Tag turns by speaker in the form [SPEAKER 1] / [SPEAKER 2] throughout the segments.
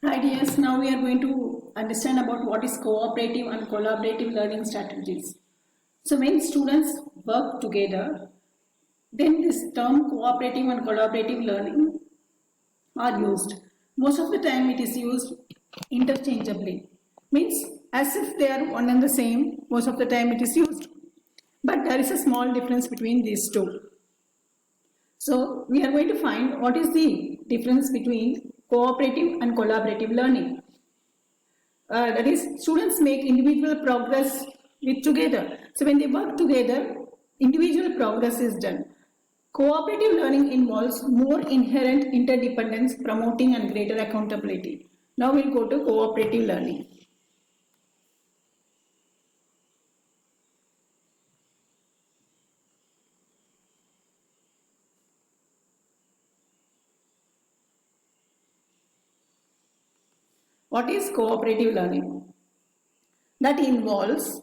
[SPEAKER 1] Right, yes, now we are going to understand about what is cooperative and collaborative learning strategies. So when students work together, then this term cooperative and collaborative learning are used. Most of the time it is used interchangeably. Means as if they are one and the same, most of the time it is used. But there is a small difference between these two. So we are going to find what is the difference between cooperative and collaborative learning. That is, students make individual progress with together. So when they work together, individual progress is done. Cooperative learning involves more inherent interdependence, promoting and greater accountability. Now we'll go to cooperative learning. What is cooperative learning? That involves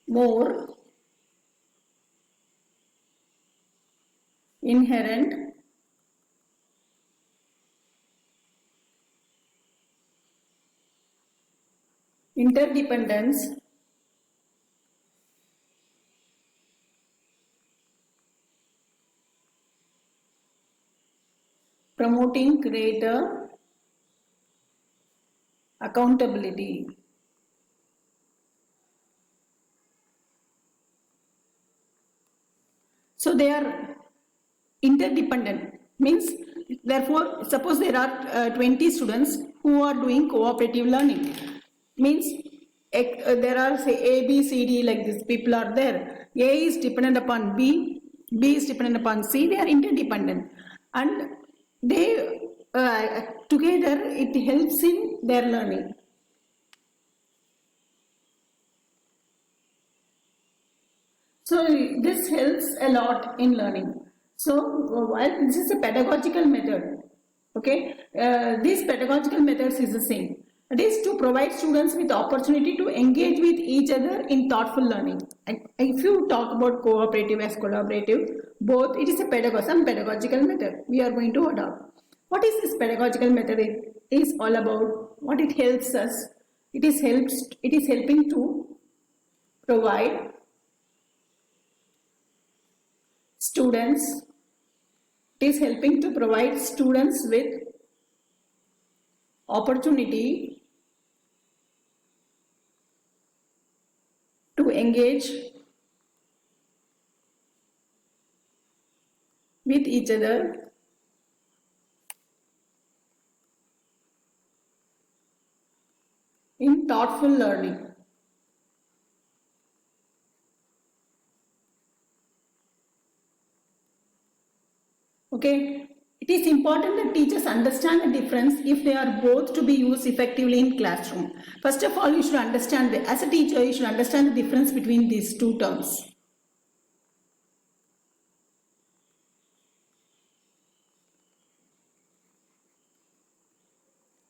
[SPEAKER 1] more inherent interdependence, promoting greater accountability. So they are interdependent. Means therefore, suppose there are 20 students who are doing cooperative learning. Means there are say A, B, C, D like this. People are there. A is dependent upon B. B is dependent upon C. They are interdependent, and they together it helps in their learning. So this helps a lot in learning. So while this is a pedagogical method, okay, these pedagogical methods is the same. It is to provide students with opportunity to engage with each other in thoughtful learning. And if you talk about cooperative as collaborative, both it is a some pedagogical method we are going to adopt. What is this pedagogical method? It is all about what it helps us. It is helping to provide students, it is helping to provide students with opportunity to engage with each other in thoughtful learning. Okay, it is important that teachers understand the difference if they are both to be used effectively in classroom. First of all, you should understand that as a teacher, you should understand the difference between these two terms.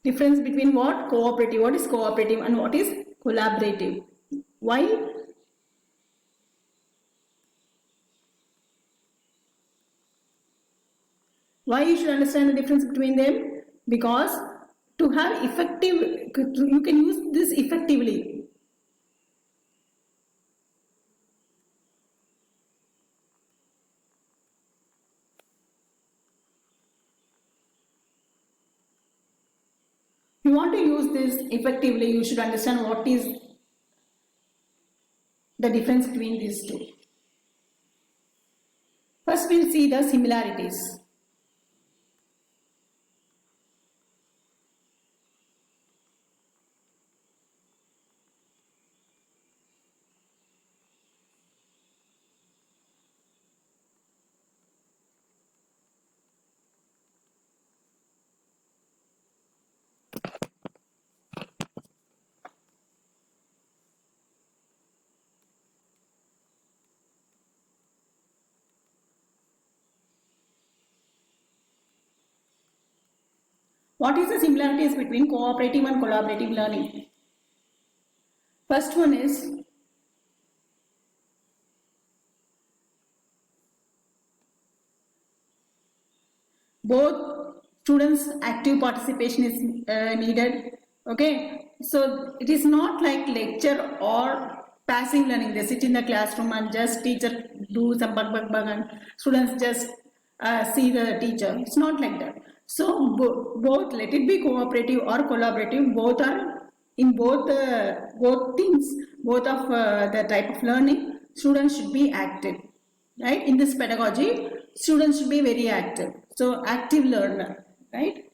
[SPEAKER 1] Difference between what? Cooperative. What is cooperative and what is collaborative? Why? Why you should understand the difference between them? Because to have effective, you can use this effectively. If you want to use this effectively, you should understand what is the difference between these two. First, we'll see the similarities. What is the similarities between cooperative and collaborative learning? First one is both students active participation is needed. Okay, so it is not like lecture or passive learning. They sit in the classroom and just teacher do some bug and students just see the teacher. It's not like that. So both, let it be cooperative or collaborative, both are in both things, both of the type of learning, students should be active, right? In this pedagogy, students should be very active. So active learner, right?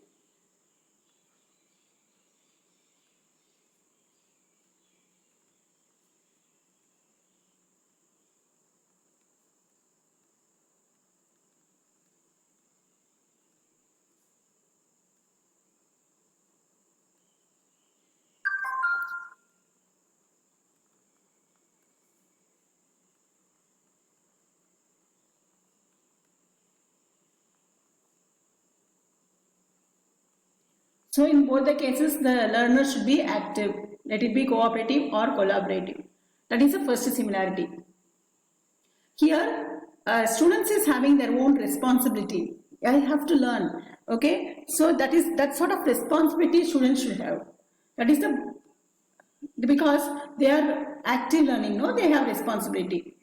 [SPEAKER 1] So in both the cases, the learner should be active. Let it be cooperative or collaborative. That is the first similarity. Here, students is having their own responsibility. I have to learn. Okay, so that sort of responsibility students should have. That is the because they are active learning. No, they have responsibility.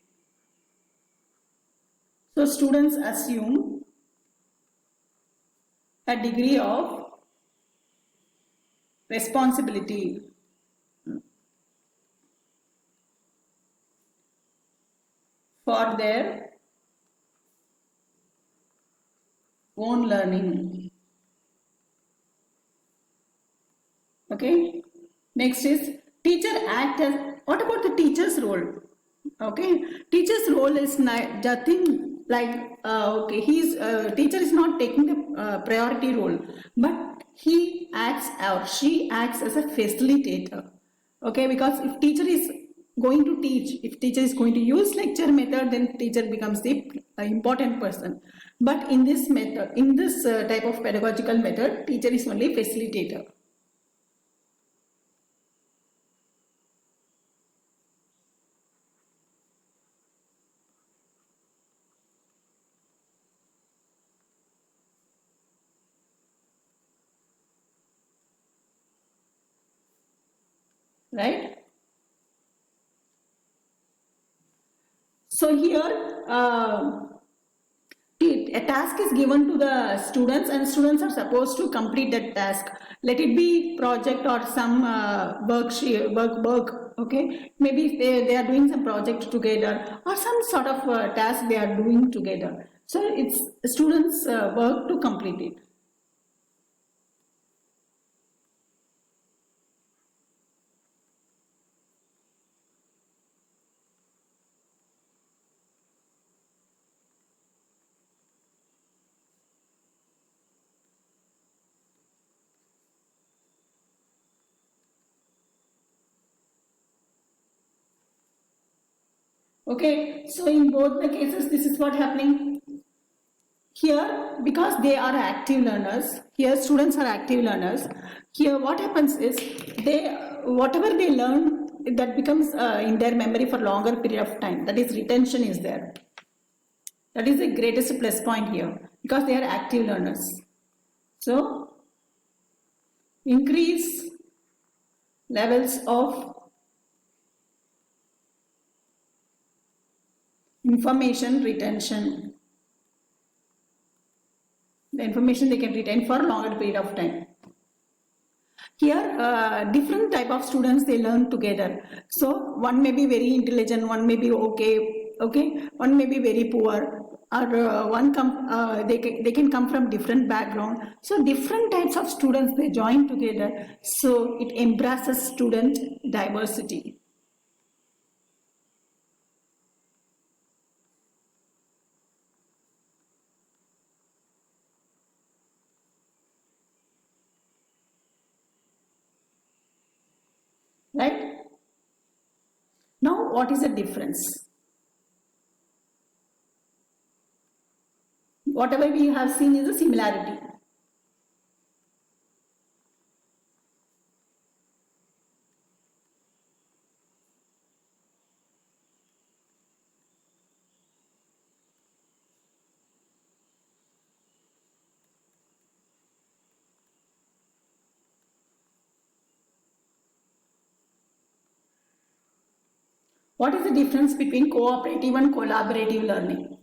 [SPEAKER 1] So students assume a degree of responsibility for their own learning. Okay. Next is teacher act as, what about the teacher's role? Okay. Teacher's role is nothing like, okay, teacher is not taking the priority role, but he acts or she acts as a facilitator. Okay. Because if teacher is going to teach, if teacher is going to use lecture method, then teacher becomes the important person. But in this method, in this type of pedagogical method, teacher is only facilitator. Right? So here a task is given to the students and students are supposed to complete that task. Let it be project or some work, okay? Maybe they are doing some project together or some sort of task they are doing together. So it's students work to complete it. Okay, so in both the cases, this is what happening. Here, because they are active learners, here students are active learners. Here what happens is, whatever they learn, that becomes in their memory for longer period of time. That is, retention is there. That is the greatest plus point here, because they are active learners. So increase levels of information retention. The information they can retain for longer period of time. Here, different type of students, they learn together. So one may be very intelligent, one may be okay, one may be very poor, or they can come from different background. So different types of students, they join together. So it embraces student diversity. Right? Now, what is the difference? Whatever we have seen is a similarity. What is the difference between cooperative and collaborative learning?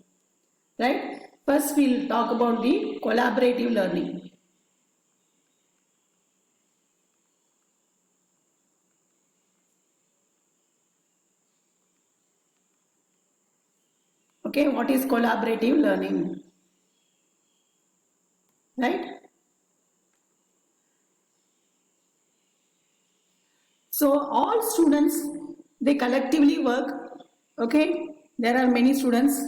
[SPEAKER 1] Right? First, we'll talk about the collaborative learning. Okay, what is collaborative learning? Right? So all students, they collectively work. Okay, there are many students.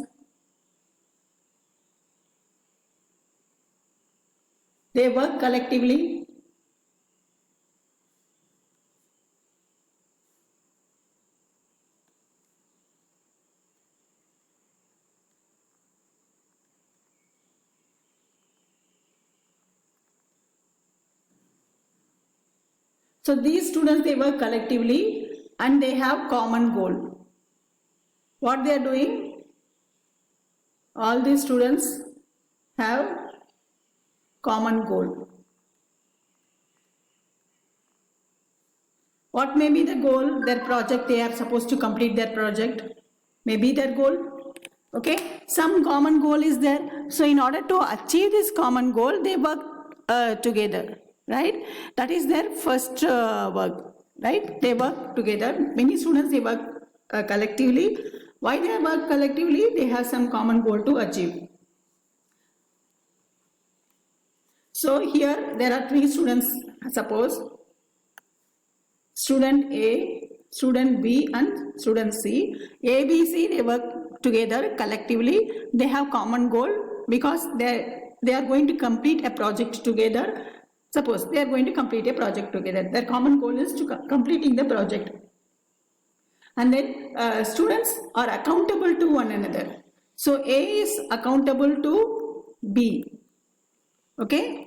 [SPEAKER 1] They work collectively. So these students, they work collectively and they have common goal. What they are doing? All these students have common goal. What may be the goal? Their project, they are supposed to complete their project. Maybe their goal. Okay, some common goal is there. So in order to achieve this common goal, they work together, right? That is their first work, right? They work together. Many students, they work collectively. Why they work collectively? They have some common goal to achieve. So here there are 3 students, suppose student A, student B and student C. A, B, C, they work together collectively. They have common goal because they are going to complete a project together. Suppose they are going to complete a project together. Their common goal is to completing the project. And then students are accountable to one another. So A is accountable to B. Okay?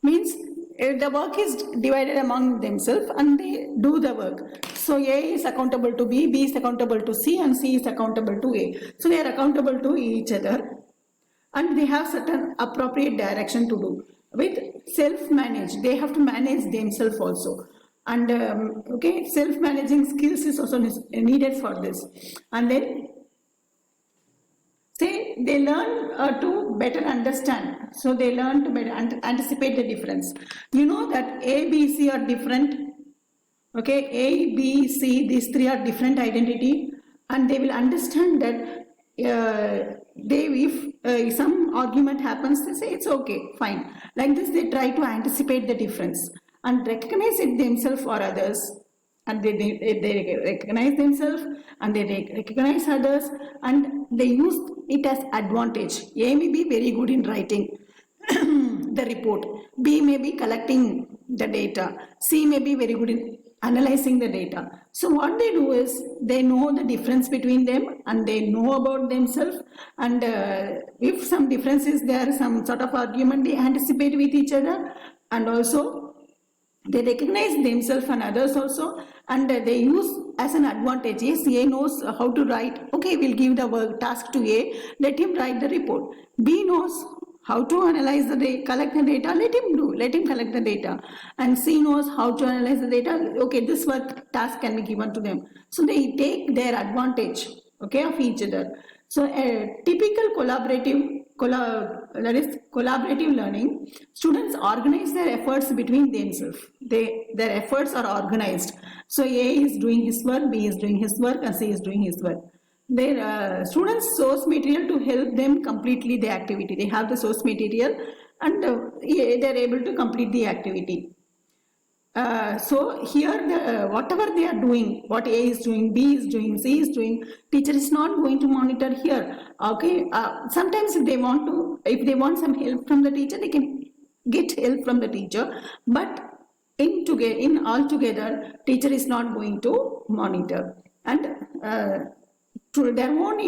[SPEAKER 1] Means the work is divided among themselves and they do the work. So A is accountable to B, B is accountable to C and C is accountable to A. So they are accountable to each other and they have certain appropriate direction to do. With self-manage, they have to manage themselves also. And okay, self-managing skills is also needed for this. And then say they learn to better understand. So they learn to better anticipate the difference. You know that A, B, C are different. Okay, A, B, C, these 3 are different identity, and they will understand that if some argument happens, they say it's okay, fine. Like this, they try to anticipate the difference and recognize it themselves or others. And they recognize themselves and they recognize others and they use it as advantage. A may be very good in writing the report. B may be collecting the data. C may be very good in analyzing the data. So what they do is they know the difference between them and they know about themselves, and if some difference is there, some sort of argument, they anticipate with each other, and also they recognize themselves and others also, and they use as an advantage. Yes, A knows how to write. Okay, we'll give the work task to A. Let him write the report. B knows how to analyze the data, collect the data. Let him collect the data. And C knows how to analyze the data. Okay, this work task can be given to them. So they take their advantage, okay, of each other. So a typical collaborative learning, students organize their efforts between themselves. Their efforts are organized. So A is doing his work, B is doing his work, and C is doing his work. Their students source material to help them completely the activity. They have the source material and they are able to complete the activity. So here whatever they are doing, what A is doing, B is doing, C is doing, teacher is not going to monitor here. Okay, sometimes if they want some help from the teacher, they can get help from the teacher, but in all together, teacher is not going to monitor. And to their own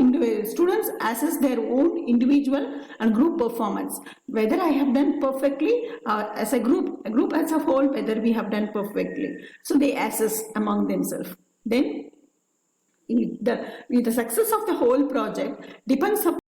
[SPEAKER 1] students assess their own individual and group performance, whether I have done perfectly as a group as a whole, whether we have done perfectly. So they assess among themselves. Then the success of the whole project depends upon